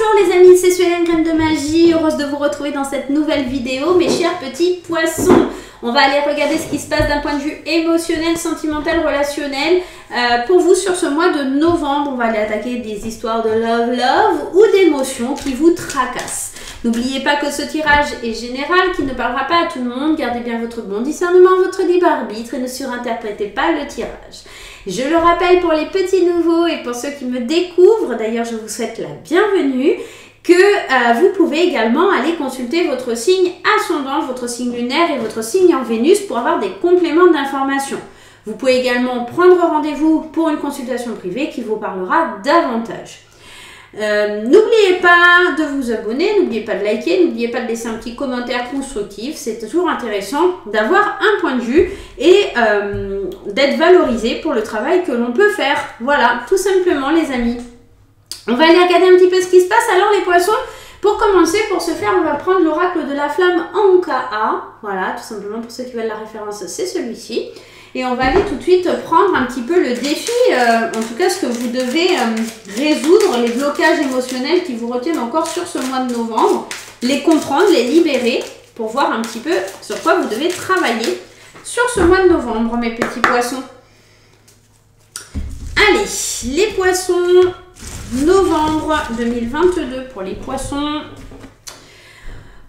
Bonjour les amis, c'est Suelen Crème de Magie, heureuse de vous retrouver dans cette nouvelle vidéo, mes chers petits poissons. On va aller regarder ce qui se passe d'un point de vue émotionnel, sentimental, relationnel. Pour vous sur ce mois de novembre, on va aller attaquer des histoires de love ou d'émotions qui vous tracassent. N'oubliez pas que ce tirage est général, qui ne parlera pas à tout le monde. Gardez bien votre bon discernement, votre libre arbitre et ne surinterprétez pas le tirage. Je le rappelle pour les petits nouveaux et pour ceux qui me découvrent, d'ailleurs je vous souhaite la bienvenue, que vous pouvez également aller consulter votre signe ascendant, votre signe lunaire et votre signe en Vénus pour avoir des compléments d'information. Vous pouvez également prendre rendez-vous pour une consultation privée qui vous parlera davantage. N'oubliez pas de vous abonner, n'oubliez pas de liker, n'oubliez pas de laisser un petit commentaire constructif. C'est toujours intéressant d'avoir un point de vue et d'être valorisé pour le travail que l'on peut faire. Voilà, tout simplement les amis. On va aller regarder un petit peu ce qui se passe. Alors les poissons, pour commencer, pour ce faire, on va prendre l'oracle de la flamme Ankaa. Voilà, tout simplement pour ceux qui veulent la référence, c'est celui-ci. Et on va aller tout de suite prendre un petit peu le défi, en tout cas ce que vous devez résoudre, les blocages émotionnels qui vous retiennent encore sur ce mois de novembre, les comprendre, les libérer, pour voir un petit peu sur quoi vous devez travailler sur ce mois de novembre, mes petits poissons. Allez, les poissons, novembre 2022 pour les poissons,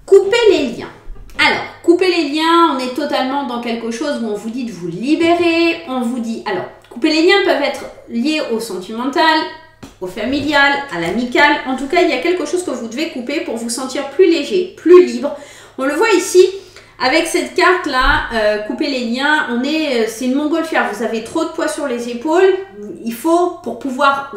coupez les liens. Alors, couper les liens, on est totalement dans quelque chose où on vous dit de vous libérer, on vous dit... Alors, couper les liens peuvent être liés au sentimental, au familial, à l'amical. En tout cas, il y a quelque chose que vous devez couper pour vous sentir plus léger, plus libre. On le voit ici, avec cette carte-là, couper les liens, c'est une montgolfière. Vous avez trop de poids sur les épaules. Il faut, pour pouvoir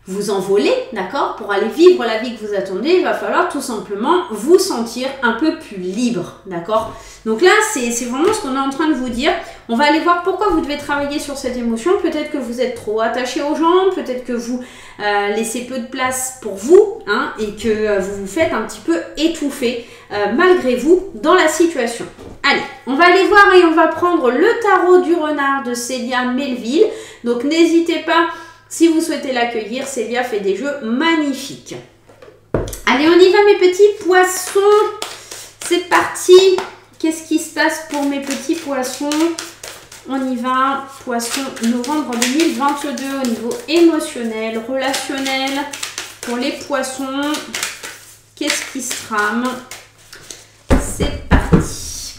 vous envoler, d'accord? Pour aller vivre la vie que vous attendez, il va falloir tout simplement vous sentir un peu plus libre, d'accord? Donc là, c'est vraiment ce qu'on est en train de vous dire. On va aller voir pourquoi vous devez travailler sur cette émotion. Peut-être que vous êtes trop attaché aux gens, peut-être que vous laissez peu de place pour vous, hein, et que vous vous faites un petit peu étouffer, malgré vous, dans la situation. Allez, on va aller voir et on va prendre le tarot du renard de Célia Melville. Donc n'hésitez pas... Si vous souhaitez l'accueillir, Célia fait des jeux magnifiques. Allez, on y va mes petits poissons. C'est parti. Qu'est-ce qui se passe pour mes petits poissons? On y va. Poisson, novembre 2022 au niveau émotionnel, relationnel. Pour les poissons, qu'est-ce qui se trame? C'est parti.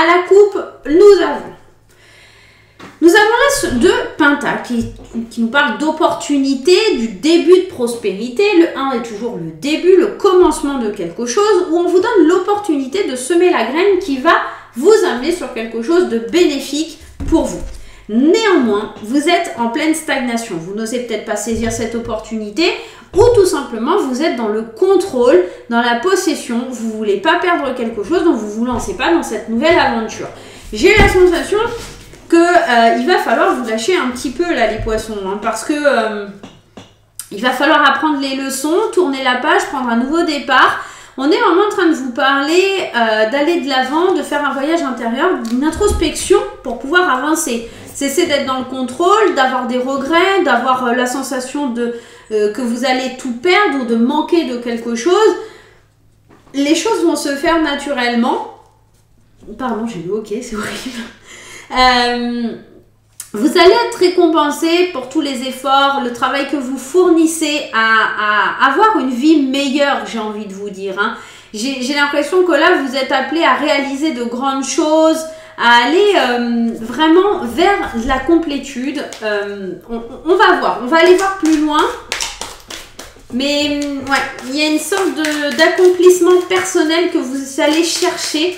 À la coupe, nous avons l'as de Pentacle qui nous parle d'opportunité, du début de prospérité. Le 1 est toujours le début, le commencement de quelque chose où on vous donne l'opportunité de semer la graine qui va vous amener sur quelque chose de bénéfique pour vous. Néanmoins, vous êtes en pleine stagnation. Vous n'osez peut-être pas saisir cette opportunité ou tout simplement vous êtes dans le contrôle, dans la possession. Vous ne voulez pas perdre quelque chose, donc vous ne vous lancez pas dans cette nouvelle aventure. J'ai la sensation il va falloir vous lâcher un petit peu là les poissons, hein, parce que il va falloir apprendre les leçons, tourner la page, prendre un nouveau départ. On est vraiment en train de vous parler d'aller de l'avant, de faire un voyage intérieur, d'une introspection pour pouvoir avancer. Cesser d'être dans le contrôle, d'avoir des regrets, d'avoir la sensation que vous allez tout perdre ou de manquer de quelque chose. Les choses vont se faire naturellement. Pardon, j'ai eu ok, c'est horrible. Vous allez être récompensé pour tous les efforts, le travail que vous fournissez à avoir une vie meilleure, j'ai envie de vous dire, hein. J'ai l'impression que là, vous êtes appelé à réaliser de grandes choses, à aller vraiment vers la complétude. On va voir, on va aller voir plus loin. Mais ouais, il y a une sorte d'accomplissement personnel que vous allez chercher.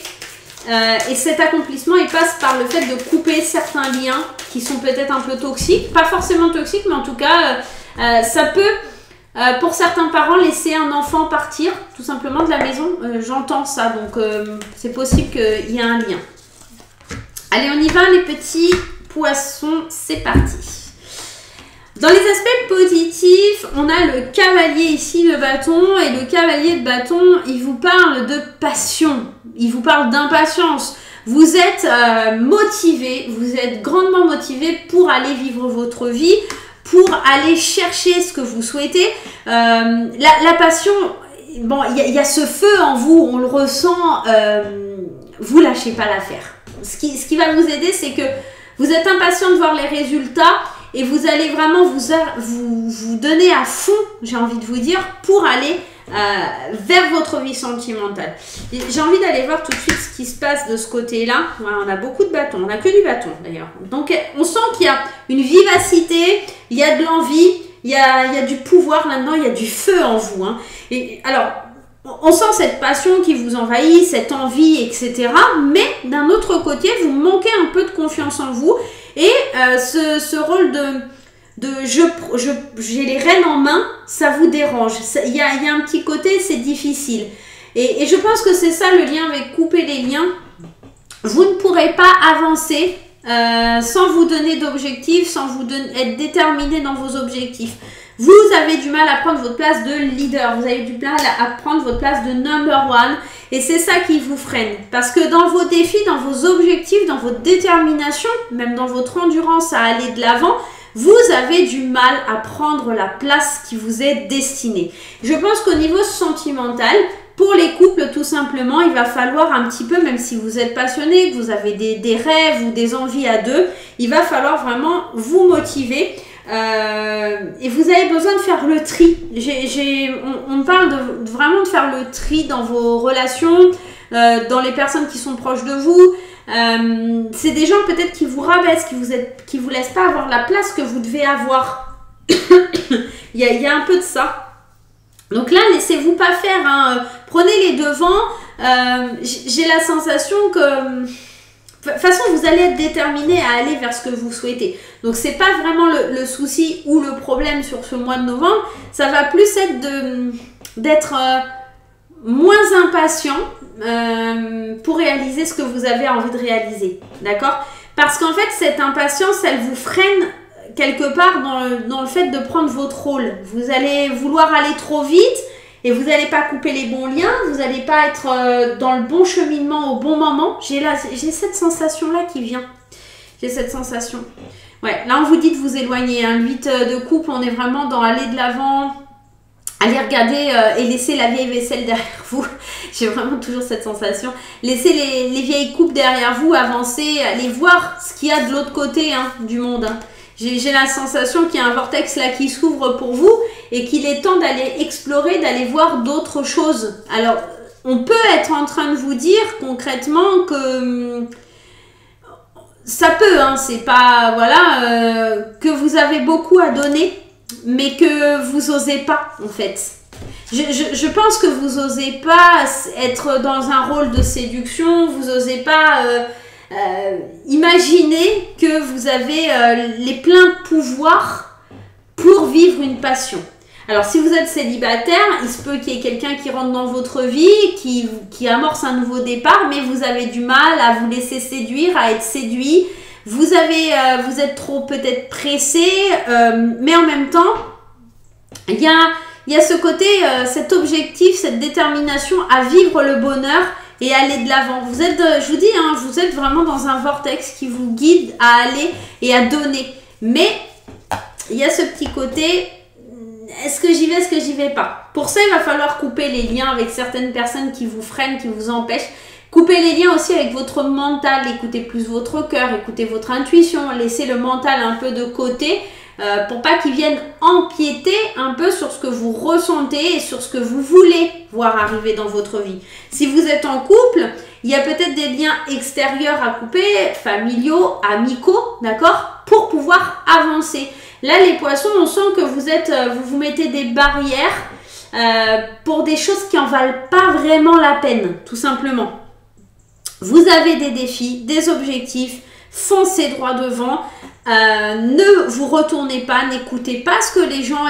Et cet accomplissement, il passe par le fait de couper certains liens qui sont peut-être un peu toxiques. Pas forcément toxiques, mais en tout cas, ça peut, pour certains parents, laisser un enfant partir tout simplement de la maison. J'entends ça, donc c'est possible qu'il y ait un lien. Allez, on y va les petits poissons, c'est parti. Dans les aspects positifs, on a le cavalier ici de bâton, et le cavalier de bâton, il vous parle de passion, il vous parle d'impatience. Vous êtes motivé, vous êtes grandement motivé pour aller vivre votre vie, pour aller chercher ce que vous souhaitez. La passion, bon, il y a ce feu en vous, on le ressent, vous lâchez pas l'affaire. Ce qui va vous aider, c'est que vous êtes impatient de voir les résultats et vous allez vraiment vous donner à fond, j'ai envie de vous dire, pour aller vers votre vie sentimentale. J'ai envie d'aller voir tout de suite ce qui se passe de ce côté-là. Ouais, on a beaucoup de bâtons, on n'a que du bâton d'ailleurs. Donc on sent qu'il y a une vivacité, il y a de l'envie, il y a du pouvoir là-dedans, il y a du feu en vous. Hein. Et alors, on sent cette passion qui vous envahit, cette envie, etc. Mais d'un autre côté, vous manquez un peu de confiance en vous. Et ce rôle de j'ai les rênes en main, ça vous dérange. Il y a un petit côté, c'est difficile. Et je pense que c'est ça le lien avec couper les liens. Vous ne pourrez pas avancer sans vous donner d'objectifs, sans vous être déterminé dans vos objectifs. Vous avez du mal à prendre votre place de leader, vous avez du mal à prendre votre place de number one et c'est ça qui vous freine. Parce que dans vos défis, dans vos objectifs, dans votre détermination, même dans votre endurance à aller de l'avant, vous avez du mal à prendre la place qui vous est destinée. Je pense qu'au niveau sentimental, pour les couples, tout simplement, il va falloir un petit peu, même si vous êtes passionné, que vous avez des rêves ou des envies à deux, il va falloir vraiment vous motiver. Et vous avez besoin de faire le tri. On parle vraiment de faire le tri dans vos relations, dans les personnes qui sont proches de vous. C'est des gens peut-être qui vous rabaissent, qui vous laissent pas avoir la place que vous devez avoir. il y a un peu de ça. Donc là, laissez-vous pas faire. Hein. Prenez les devants. J'ai la sensation que... De toute façon, vous allez être déterminé à aller vers ce que vous souhaitez. Donc, ce n'est pas vraiment le souci ou le problème sur ce mois de novembre. Ça va plus être d'être moins impatient pour réaliser ce que vous avez envie de réaliser. D'accord? Parce qu'en fait, cette impatience, elle vous freine quelque part dans le fait de prendre votre rôle. Vous allez vouloir aller trop vite. Et vous n'allez pas couper les bons liens, vous n'allez pas être dans le bon cheminement au bon moment. J'ai cette sensation-là qui vient. J'ai cette sensation. Ouais, là, on vous dit de vous éloigner. Hein. Le 8 de coupe, on est vraiment dans aller de l'avant, aller regarder et laisser la vieille vaisselle derrière vous. J'ai vraiment toujours cette sensation. Laissez les vieilles coupes derrière vous, avancer, aller voir ce qu'il y a de l'autre côté du monde. Hein. J'ai la sensation qu'il y a un vortex là qui s'ouvre pour vous et qu'il est temps d'aller explorer, d'aller voir d'autres choses. Alors, on peut être en train de vous dire concrètement que ça peut, hein, c'est pas, voilà, que vous avez beaucoup à donner, mais que vous osez pas, en fait. Je pense que vous osez pas être dans un rôle de séduction, vous osez pas... imaginez que vous avez les pleins pouvoirs pour vivre une passion. Alors si vous êtes célibataire, il se peut qu'il y ait quelqu'un qui rentre dans votre vie, qui amorce un nouveau départ, mais vous avez du mal à vous laisser séduire, à être séduit. Vous êtes trop peut-être pressé, mais en même temps, il y a ce côté, cet objectif, cette détermination à vivre le bonheur et aller de l'avant. Vous êtes, je vous dis, hein, vous êtes vraiment dans un vortex qui vous guide à aller et à donner. Mais il y a ce petit côté, est-ce que j'y vais, est-ce que j'y vais pas? Pour ça, il va falloir couper les liens avec certaines personnes qui vous freinent, qui vous empêchent. Coupez les liens aussi avec votre mental, écoutez plus votre cœur, écoutez votre intuition, laissez le mental un peu de côté. Pour pas qu'ils viennent empiéter un peu sur ce que vous ressentez et sur ce que vous voulez voir arriver dans votre vie. Si vous êtes en couple, il y a peut-être des liens extérieurs à couper, familiaux, amicaux, d'accord, pour pouvoir avancer. Là, les poissons, on sent que vous mettez des barrières pour des choses qui en valent pas vraiment la peine, tout simplement. Vous avez des défis, des objectifs, foncez droit devant. Ne vous retournez pas, n'écoutez pas ce que les gens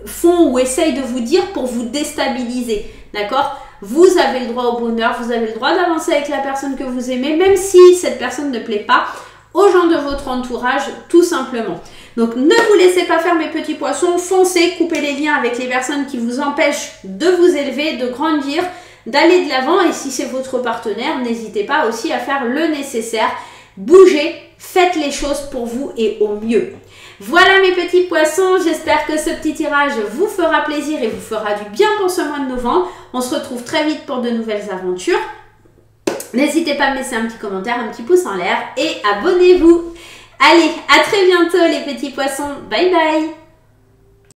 font ou essayent de vous dire pour vous déstabiliser, d'accord? Vous avez le droit au bonheur, vous avez le droit d'avancer avec la personne que vous aimez, même si cette personne ne plaît pas aux gens de votre entourage, tout simplement. Donc, ne vous laissez pas faire, mes petits poissons, foncez, coupez les liens avec les personnes qui vous empêchent de vous élever, de grandir, d'aller de l'avant, et si c'est votre partenaire, n'hésitez pas aussi à faire le nécessaire, bougez, faites les choses pour vous et au mieux. Voilà mes petits poissons, j'espère que ce petit tirage vous fera plaisir et vous fera du bien pour ce mois de novembre. On se retrouve très vite pour de nouvelles aventures. N'hésitez pas à me laisser un petit commentaire, un petit pouce en l'air et abonnez-vous. Allez, à très bientôt les petits poissons. Bye bye.